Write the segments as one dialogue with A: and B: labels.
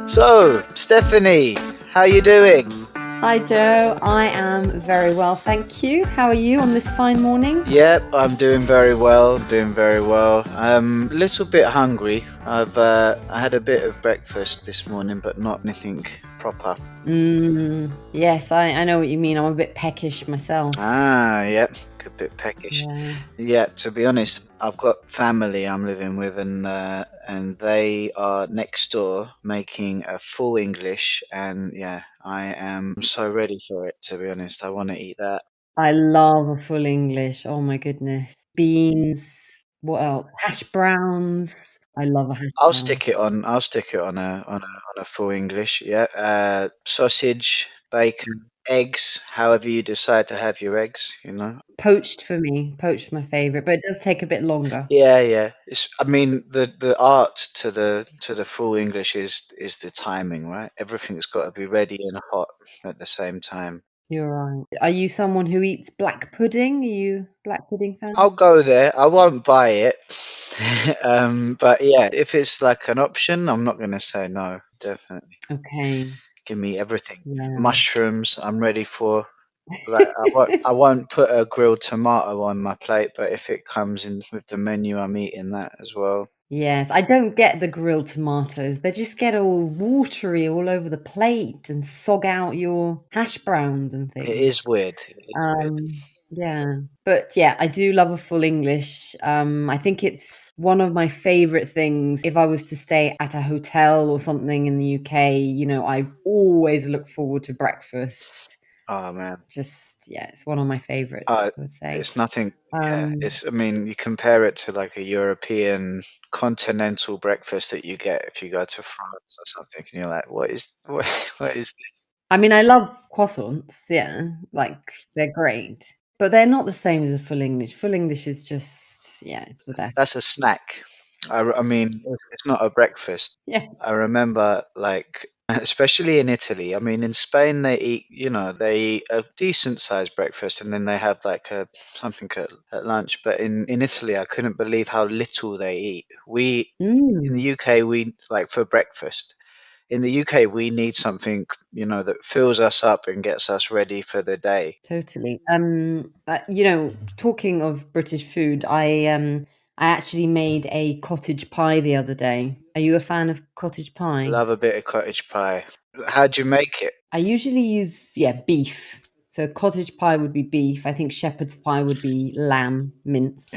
A: So, Stephanie, how you doing?
B: Hi Joe, I am very well, thank you. How are you on this fine morning?
A: Yep, I'm doing very well. Doing very well. I'm a little bit hungry. I had a bit of breakfast this morning, but not anything proper.
B: Yes, I know what you mean. I'm a bit peckish myself.
A: Yep, a bit peckish.
B: Yeah.
A: Yeah, to be honest, I've got family I'm living with, and they are next door making a full English, and yeah, I am so ready for it. To be honest, I want to eat that.
B: I love a full English. Oh my goodness. Beans, what else? Hash browns. I love a hash
A: I'll
B: brown.
A: stick it on. I'll stick it on a full English. Yeah. Sausage, bacon, eggs. However you decide to have your eggs.
B: Poached for me. Poached my favorite, but it does take a bit longer.
A: Yeah, yeah. I mean, the art to the full English is the timing, right? Everything's got to be ready and hot at the same time.
B: You're right. Are you someone who eats black pudding? Are you a black pudding
A: I'll
B: fan?
A: go there. I won't buy it. But yeah, if it's like an option, I'm not gonna say no. Definitely.
B: Okay.
A: Give me everything.
B: Yeah.
A: Mushrooms, I'm ready for. Like I won't put a grilled tomato on my plate, but if it comes in with the menu, I'm eating that as well.
B: Yes, I don't get the grilled tomatoes. They just get all watery all over the plate and sog out your hash browns and
A: It
B: things.
A: is weird. It is weird.
B: Yeah. But yeah, I do love a full English. I think it's one of my favorite things. If I was to stay at a hotel or something in the UK, I always look forward to breakfast.
A: Oh man.
B: Yeah, it's one of my favorites,
A: Uh,
B: I would say.
A: it's nothing. Yeah,
B: Um,
A: I mean, you compare it to like a European continental breakfast that you get if you go to France or something, and you're like, what is this?
B: I mean, I love croissants, yeah, like, they're great, but they're not the same as a full English. Full English is just yeah, it's the best.
A: That's a snack. I mean, it's not a breakfast.
B: Yeah.
A: I remember, like, especially in Italy. I mean, in Spain they eat a decent sized breakfast, and then they have like a something at lunch. But in Italy, I couldn't believe how little they eat. We in the
B: Mm,
A: UK, we like for breakfast. In the UK, we need something, that fills us up and gets us ready for the day.
B: totally. Talking of British food, I actually made a cottage pie the other day. Are you a fan of cottage pie?
A: Love a bit of cottage pie. How'd you make it?
B: I usually use, yeah, beef. So cottage pie would be beef. I think shepherd's pie would be lamb
A: Yep.
B: mince.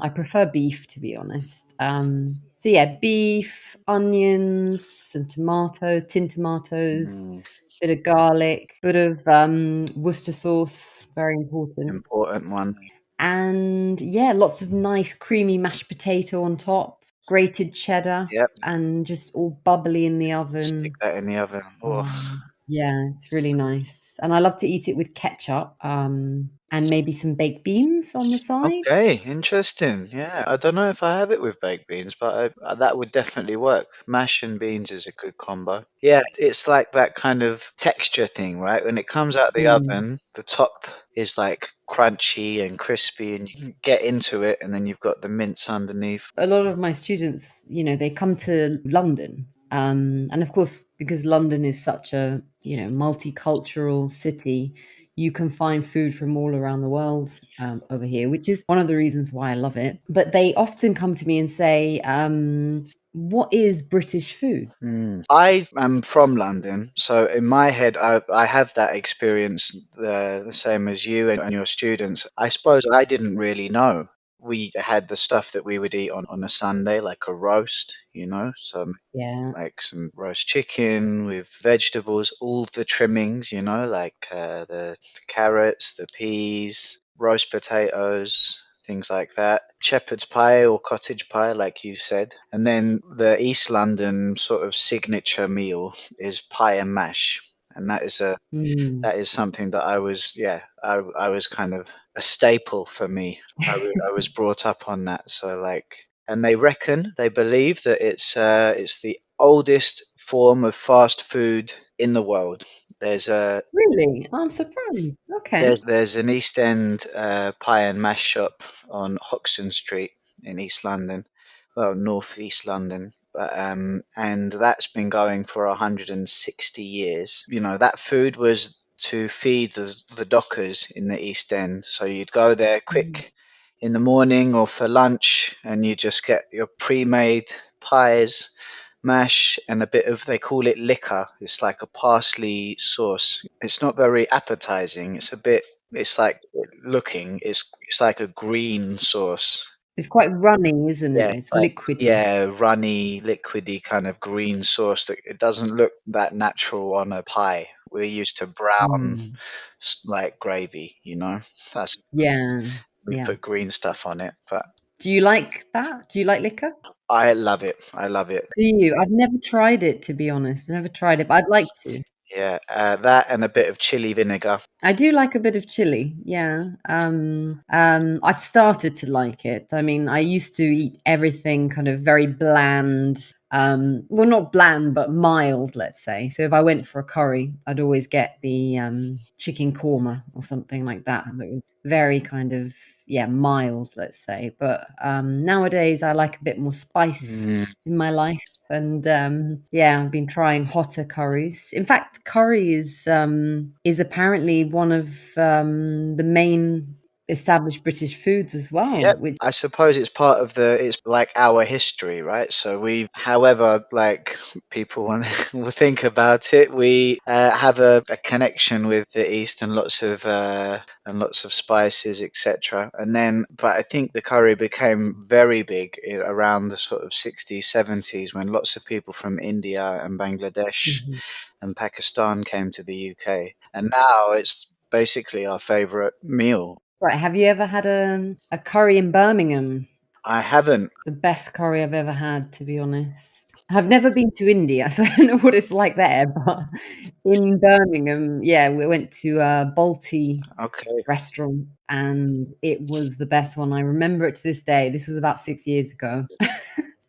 B: I prefer beef to be honest. So yeah, beef, onions, some tomatoes, tin tomatoes,
A: Mm,
B: bit of garlic, bit of Worcester sauce, very important.
A: important one.
B: And yeah, lots of nice creamy mashed potato on top, grated cheddar,
A: Yep.
B: and just all bubbly in the
A: Stick
B: oven.
A: that in the oven. Oh,
B: Yeah, it's really nice, and I love to eat it with ketchup, and maybe some baked beans on the side.
A: okay, interesting. Yeah, I don't know if I have it with baked beans, but that would definitely work. Mash and beans is a good combo. Yeah, it's like that kind of texture thing, right? When it comes out the
B: Mm.
A: oven, the top is like crunchy and crispy, and you can get into it, and then you've got the mince underneath.
B: A lot of my students, they come to London, and of course, because London is such a, multicultural city, you can find food from all around the world, over here, which is one of the reasons why I love it. But they often come to me and say, "What is British food?"
A: I am from London, so in my head, I have that experience the same as you and your students. I suppose I didn't really know. We had the stuff that we would eat on a Sunday, like a roast, some
B: Yeah.
A: like some roast chicken with vegetables, all the trimmings, like the carrots, the peas, roast potatoes, things like that. Shepherd's pie or cottage pie, like you said. And then the East London sort of signature meal is pie and mash. And
B: Mm.
A: that is something that I was kind of a staple for me. I was brought up on that. So like, and they believe that it's the oldest form of fast food in the world. There's a
B: Really? I'm surprised. Okay.
A: there's an East End pie and mash shop on Hoxton Street in East London, well, North East London. and that's been going for 160 years. You know, that food was to feed the dockers in the East End. So you'd go there
B: Mm.
A: quick in the morning or for lunch, and you just get your pre-made pies, mash, and a bit of, they call it liquor. It's like a parsley sauce. It's not very appetizing. It's a bit, it's like looking, it's like a green sauce.
B: It's quite runny, isn't
A: Yeah,
B: it? It's
A: like,
B: liquidy.
A: yeah, runny, liquidy kind of green sauce that it doesn't look that natural on a pie. We're used to brown,
B: Mm.
A: like gravy, you know. That's
B: Yeah,
A: we
B: yeah.
A: put green stuff on it, but
B: Do you like that? Do you like liquor?
A: I love it. I love it.
B: Do you? I've never tried it, to be honest. Never tried it, but I'd like to.
A: Yeah, that and a bit of chili vinegar.
B: I do like a bit of chili, yeah. I've started to like it. I mean, I used to eat everything kind of very bland, well, not bland, but mild, let's say. So if I went for a curry, I'd always get the chicken korma or something like that. That was very kind of, yeah, mild, let's say. But nowadays, I like a bit more spice
A: Mm.
B: in my life. And yeah, I've been trying hotter curries. In fact, curry is apparently one of the main established British foods as well,
A: Yep.
B: which
A: I suppose it's part of it's like our history, right? So we, however, like people want will think about it, we have a connection with the East and lots of spices, etc. And then, but I think the curry became very big around the sort of 60s, 70s when lots of people from India and Bangladesh
B: Mhm.
A: and Pakistan came to the UK. And now it's basically our favorite meal.
B: Right, have you ever had a curry in Birmingham?
A: I haven't.
B: The best curry I've ever had, to be honest. I've never been to India, so I don't know what it's like there, but in Birmingham, yeah, we went to a Balti
A: Okay.
B: restaurant, and it was the best one. I remember it to this day. This was about 6 years ago.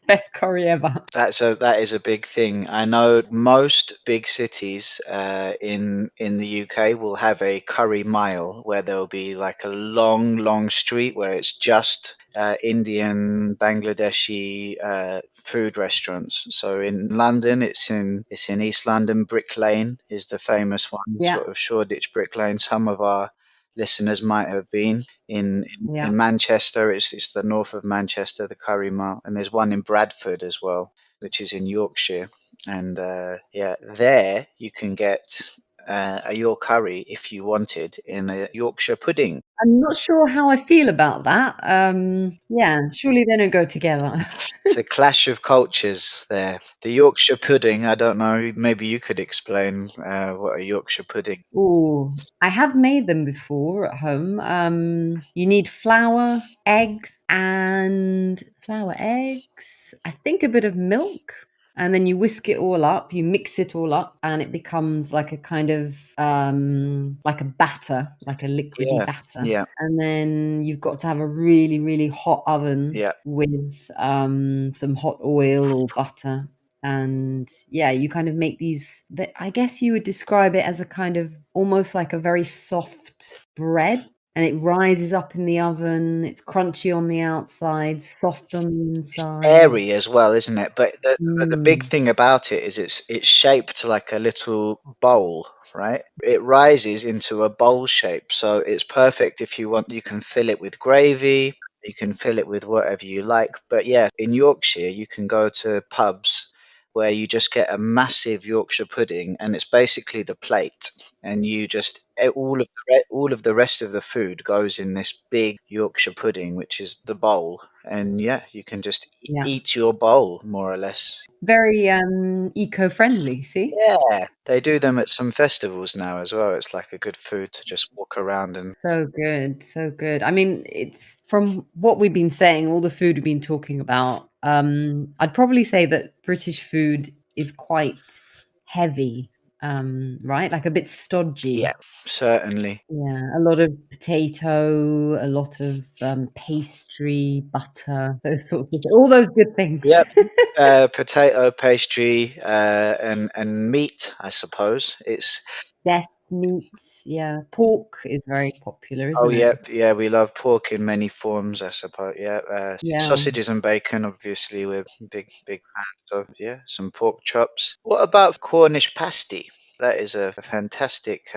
B: Best curry ever.
A: That is a big thing. I know most big cities in the UK will have a curry mile where there'll be like a long, long street where it's just Indian, Bangladeshi food restaurants. So in London, it's in East London. Brick Lane is the famous one,
B: Yeah,
A: sort of Shoreditch Brick Lane. Some of our listeners might have been
B: yeah.
A: in Manchester. It's the north of Manchester, the Curry Mile, and there's one in Bradford as well, which is in Yorkshire. And yeah, there you can get a York curry if you wanted in a Yorkshire pudding.
B: I'm not sure how I feel about that. Yeah, surely they don't go together.
A: It's a clash of cultures there. The Yorkshire pudding, I don't know, maybe you could explain what a Yorkshire pudding.
B: Oh, I have made them before at home. You need flour, eggs, I think a bit of milk, and then you whisk it all up, you mix it all up, and it becomes like a kind of like a batter, like a liquidy
A: Yeah,
B: batter.
A: yeah,
B: And then you've got to have a really, really hot oven
A: yeah.
B: with some hot oil or butter, and yeah, you kind of make these that I guess you would describe it as a kind of almost like a very soft bread, and it rises up in the oven. It's crunchy on the outside, soft on the
A: It's
B: inside.
A: airy as well, isn't it? But the big
B: Mm,
A: thing about it is it's shaped like a little bowl, right? It rises into a bowl shape, so it's perfect if you want. You can fill it with gravy, you can fill it with whatever you like. But yeah, in Yorkshire, you can go to pubs where you just get a massive Yorkshire pudding, and it's basically the plate, and you just all of the rest of the food goes in this big Yorkshire pudding, which is the bowl, and yeah, you can just
B: yeah,
A: eat your bowl more or less.
B: very eco-friendly. See,
A: Yeah, they do them at some festivals now as well. It's like a good food to just walk around and
B: so good, so good. I mean, it's from what we've been saying, all the food we've been talking about. I'd probably say that British food is quite heavy, right? Like a bit
A: yeah,
B: stodgy.
A: certainly.
B: Yeah, a lot of potato, a lot of, pastry, butter, those sorts of all those good things.
A: Yep. Potato pastry and meat, I suppose. It's
B: Yes. meat. Yeah, pork is very popular,
A: Oh,
B: isn't it?
A: yeah, yeah, we love pork in many forms, I suppose. Yeah,
B: Yeah.
A: sausages and bacon, obviously, we're big fans of. Yeah, some pork chops. What about Cornish pasty? That is a fantastic.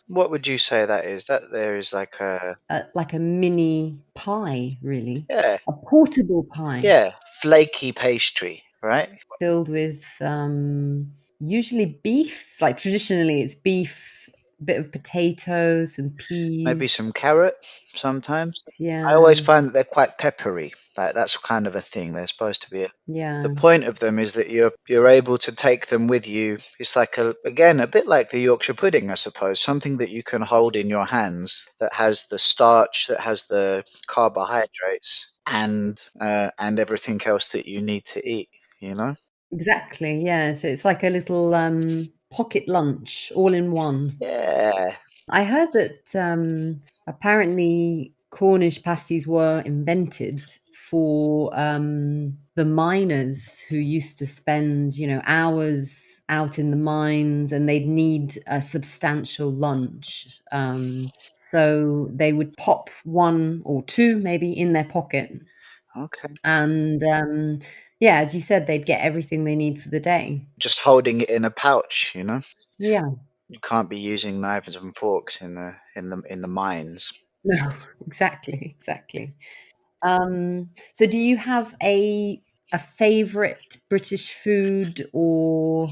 A: What would you say that is? That there is like a
B: Like a mini pie, really.
A: yeah,
B: A portable pie
A: yeah, flaky pastry, right?
B: filled with usually beef. Like traditionally, it's beef, a bit of potatoes and
A: Maybe
B: peas.
A: some carrot sometimes. I
B: Yeah,
A: always find that they're quite peppery. Like that's kind of a thing. They're supposed to be. The
B: yeah,
A: point of them is that you're able to take them with you. It's like again a bit like the Yorkshire pudding, I suppose. Something that you can hold in your hands that has the starch, that has the carbohydrates, and everything else that you need to eat. You know?
B: exactly. Yeah, so it's like a little pocket lunch all in one.
A: Yeah.
B: I heard that apparently Cornish pasties were invented for the miners who used to spend, hours out in the mines and they'd need a substantial lunch. So they would pop one or two maybe in their pocket.
A: Okay.
B: And yeah, as you said, they'd get everything they need for the day.
A: Just holding it in a pouch. You know?
B: Yeah,
A: You can't be using knives and forks in the mines.
B: no, exactly, exactly. So do you have a favorite British food or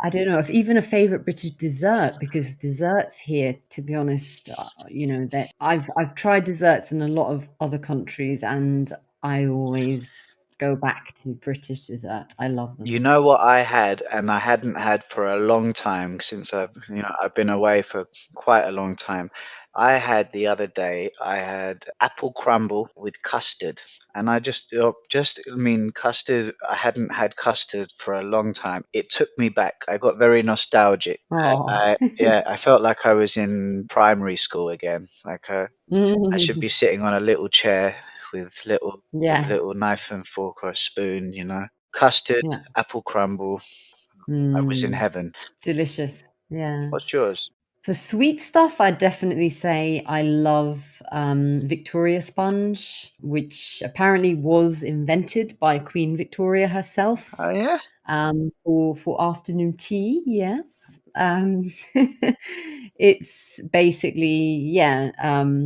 B: I don't know if even a favorite British dessert because desserts here, to be honest, that I've tried desserts in a lot of other countries and I always go back to British desserts. I love
A: You
B: them.
A: know what I had, and I hadn't had for a long time since I've been away for quite a long time. I had the other day, I had apple crumble with custard, and I mean, custard. I hadn't had custard for a long time. It took me back. I got very nostalgic.
B: Oh,
A: Yeah, I felt like I was in primary school again. Like I should be sitting on a little chair with
B: yeah,
A: little knife and fork or a spoon, Custard,
B: yeah.
A: apple crumble. I was in
B: Mm,
A: heaven.
B: delicious. Yeah.
A: What's yours?
B: For sweet stuff, I'd definitely say I love Victoria sponge, which apparently was invented by Queen Victoria herself
A: Oh yeah,
B: for afternoon tea. Yes, it's basically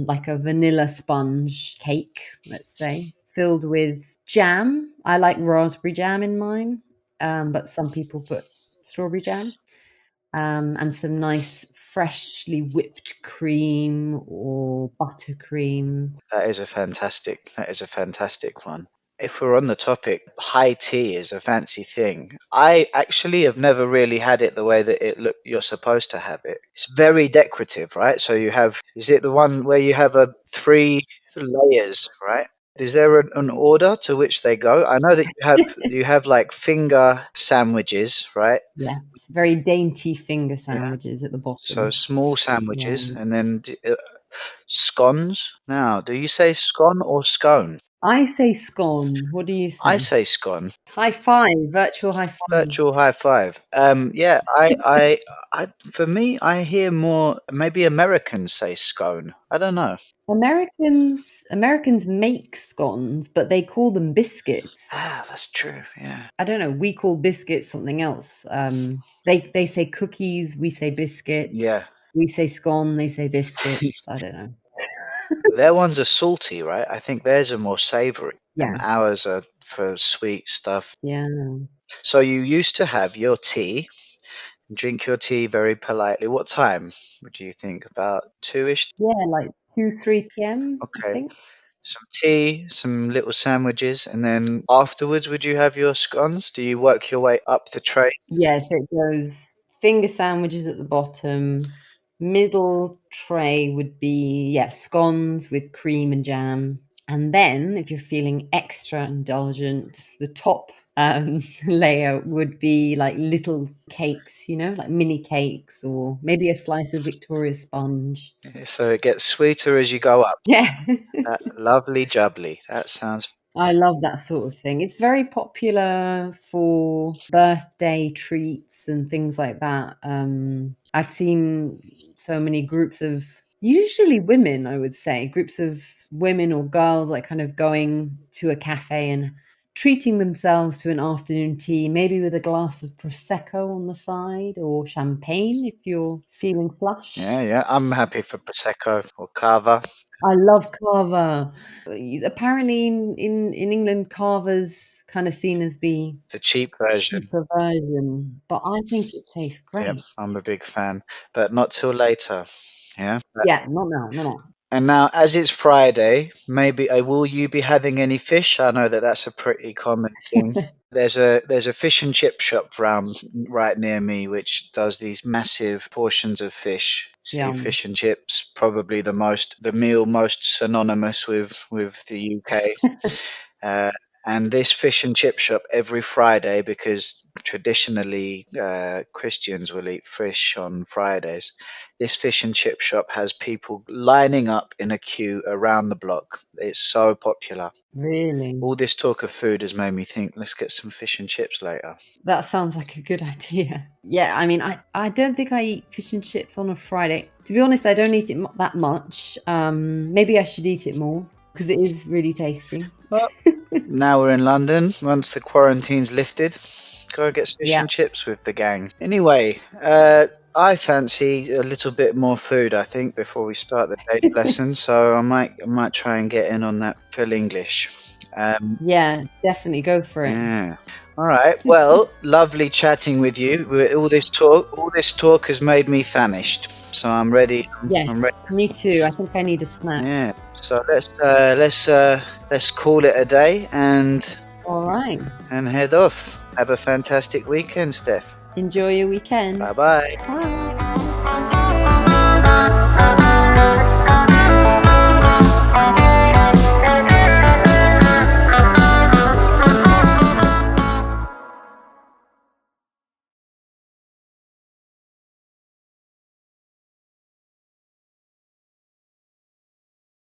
B: like a vanilla sponge cake, let's say, filled with jam. I like raspberry jam in mine, but some people put strawberry jam and some nice freshly whipped cream or buttercream.
A: that is a fantastic one. If we're on the topic, high tea is a fancy thing. I actually have never really had it the way that you're supposed to have it. It's very decorative, right? So is it the one where you have a three layers, right? Is there an order to which they go? I know that you have like finger sandwiches, right?
B: Yes, very dainty finger
A: Yeah.
B: sandwiches at the
A: So
B: bottom.
A: small
B: Yeah.
A: sandwiches and then scones. Now, do you say scone or scone?
B: I say scone. What do you
A: I
B: say?
A: say scone.
B: High five, virtual high five.
A: Virtual high five. Yeah, for me, I hear more. Maybe Americans say scone. I don't know.
B: Americans make scones, but they call them biscuits.
A: Ah, that's true. Yeah.
B: I don't know. We call biscuits something else. They say cookies. We say
A: Yeah.
B: biscuits. We say scone. They say biscuits. I don't know.
A: Their ones are salty, right? I think theirs are more savory, and
B: Yeah,
A: ours are for sweet stuff.
B: yeah,
A: So you used to have your tea, drink your tea very politely. What time would you think? About two-ish?
B: yeah. Like 2, 3 p.m. I
A: Okay.
B: think.
A: Some tea, some little sandwiches, and then afterwards, would you have your scones? Do you work your way up the tray?
B: Yeah, so it goes finger sandwiches at the bottom. Middle tray would be, yeah, scones with cream and jam. And then, if you're feeling extra indulgent, the top layer would be like little cakes, like mini cakes, or maybe a slice of Victoria sponge.
A: So it gets sweeter as you go up.
B: Yeah.
A: That lovely jubbly. That sounds
B: I love that sort of thing. It's very popular for birthday treats and things like that. I've seen so many groups of usually women, I would say, groups of women or girls like kind of going to a cafe and treating themselves to an afternoon tea, maybe with a glass of prosecco on the side or champagne if you're feeling flush.
A: Yeah, I'm happy for prosecco or cava.
B: I love cava. Apparently, in England, cava's kind of seen as the
A: The cheap version.
B: cheaper version, but I think it tastes
A: Yep,
B: great.
A: I'm a big fan, but not till later. Yeah.
B: Yeah, not now, not now.
A: And now, as it's Friday, maybe will you be having any fish? I know that that's a pretty common thing. There's a fish and chip shop round right near me which does these massive portions of fish. See,
B: Yum.
A: fish and chips, probably the meal most synonymous with the UK. Uh, and this fish and chip shop every Friday, because traditionally Christians will eat fish on Fridays. This fish and chip shop has people lining up in a queue around the block. It's so popular.
B: Really?
A: All this talk of food has made me think, let's get some fish and chips later.
B: That sounds like a good idea. Yeah, I mean, I don't think I eat fish and chips on a Friday. To be honest, I don't eat it that much. Maybe I should eat it more because it is really tasty.
A: Well, now we're in London. Once the quarantine's lifted, go get fish
B: Yeah.
A: and chips with the gang. Anyway, I fancy a little bit more food, I think, before we start the day's lesson. So I might try and get in on that full English.
B: Yeah, definitely go for it.
A: Yeah. All right. Well, lovely chatting with you. All this talk has made me famished. So I'm ready.
B: Yes,
A: I'm ready.
B: me too. I think I need a snack.
A: Yeah. So let's call it a day and
B: All right.
A: head off. Have a fantastic weekend, Steph.
B: Enjoy your weekend.
A: Bye bye.
B: Bye.